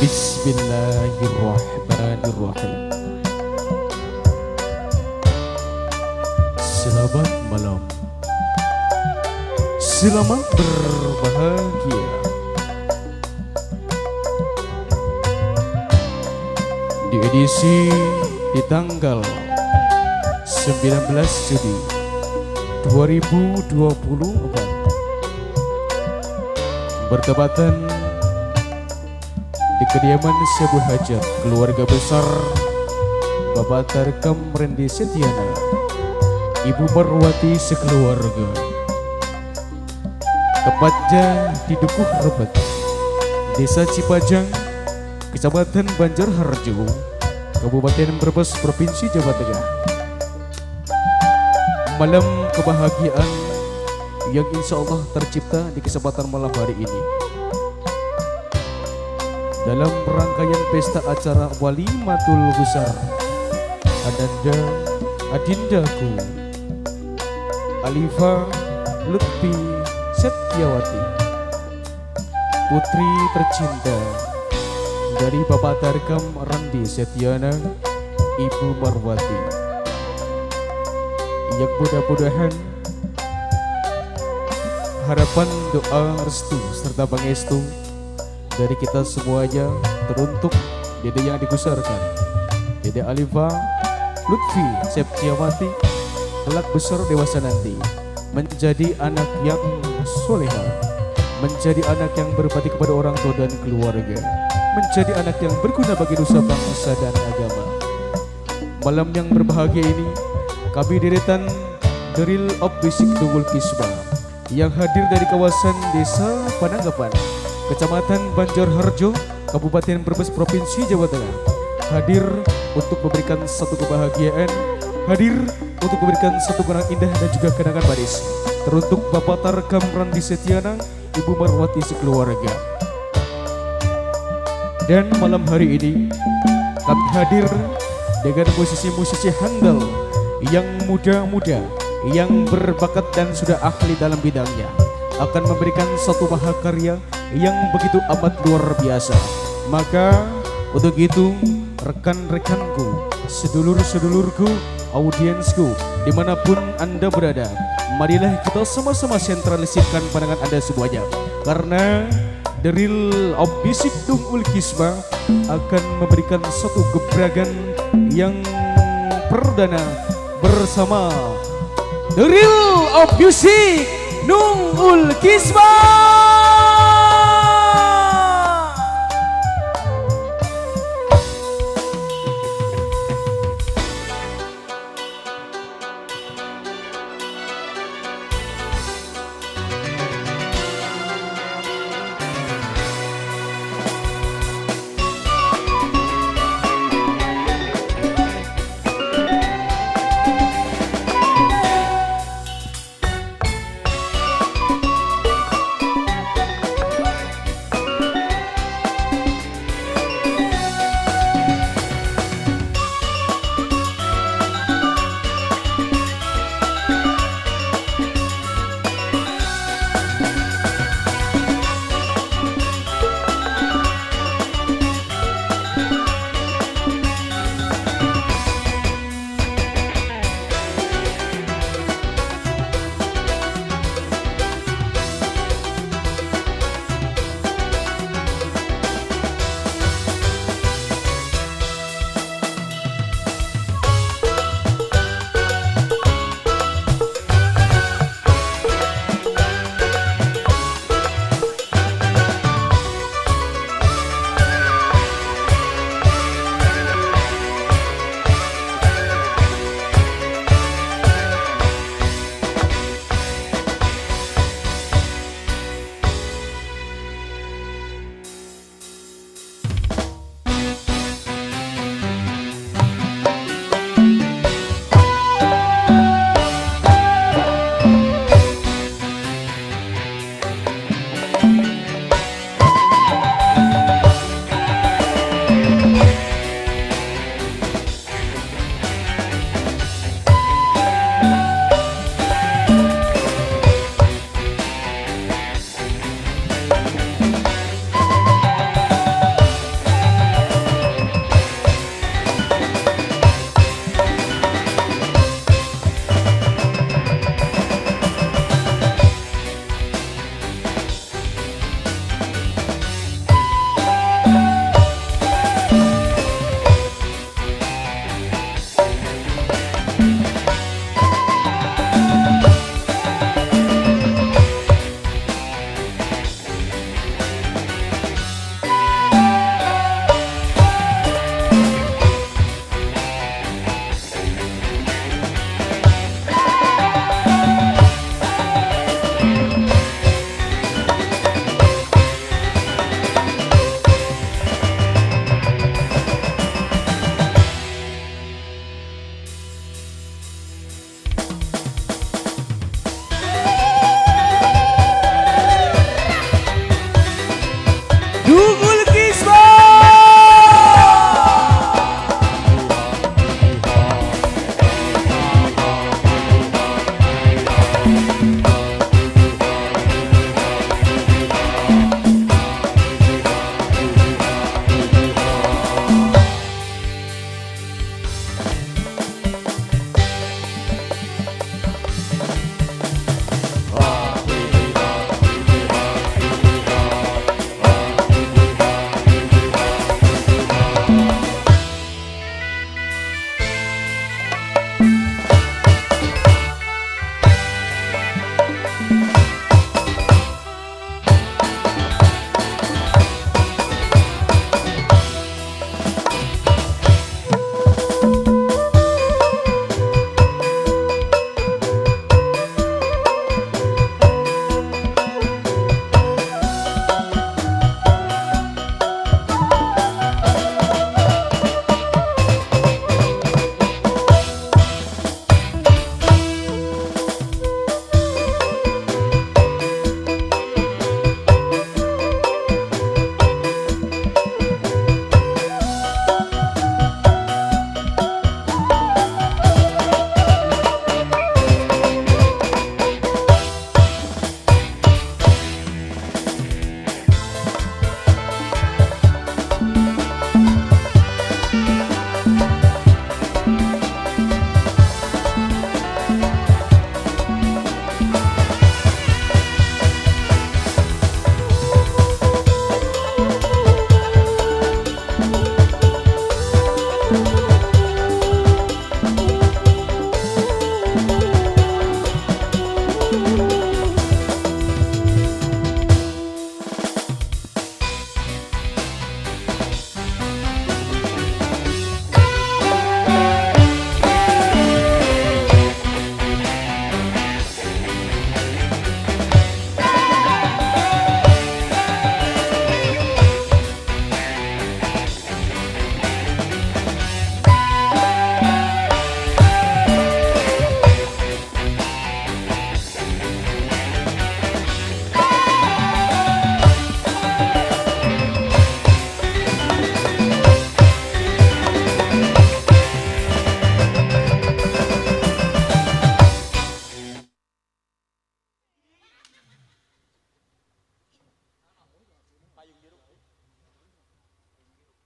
Bismillahirrahmanirrahim. Selamat malam. Selamat berbahagia. Di edisi di tanggal 19 Juni 2024 bertepatan di kediaman sebuah hajat keluarga besar Bapak Tarkam Rendi Setiana, Ibu Marwati sekeluarga, tepatnya di Dukuh Rebet, Desa Cipajang, Kecamatan Banjarharjo, Kabupaten Brebes, Provinsi Jawa Tengah. Malam kebahagiaan yang insya Allah tercipta di kesempatan malam hari ini dalam rangkaian pesta acara Walimatul Besar Adindaku Alifa Lutfi Setiawati, putri tercinta dari Bapak Tarkam Rendi Setiana, Ibu Marwati, yang mudah-mudahan harapan, doa, restu, serta pangestu dari kita semuanya teruntuk Dede yang digusarkan, Dede Alifa Lutfi Septiawati, kelak besar dewasa nanti menjadi anak yang soleha, menjadi anak yang berbakti kepada orang tua dan keluarga, menjadi anak yang berguna bagi nusa bangsa dan agama. Malam yang berbahagia ini kami deretan Deril of Bisik Tunggul Kisba yang hadir dari kawasan Desa Pananggapan, Kecamatan Banjarharjo, Kabupaten Brebes, Provinsi Jawa Tengah, hadir untuk memberikan satu kebahagiaan, hadir untuk memberikan satu kenangan indah dan juga kenangan manis teruntuk Bapak Tarkam Rendi Setiana, Ibu Marwati sekeluarga. Dan malam hari ini kami hadir dengan musisi-musisi handal yang muda-muda, yang berbakat dan sudah ahli dalam bidangnya, akan memberikan satu mahakarya yang begitu amat luar biasa. Maka untuk itu rekan-rekanku, sedulur-sedulurku, audiensku, dimanapun Anda berada, marilah kita sama-sama sentralisirkan pandangan Anda semuanya, karena Deril of Bisik Tunggul Kisba akan memberikan satu gebragan yang perdana bersama Deril of Bisik Tunggul Kisba.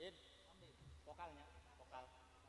It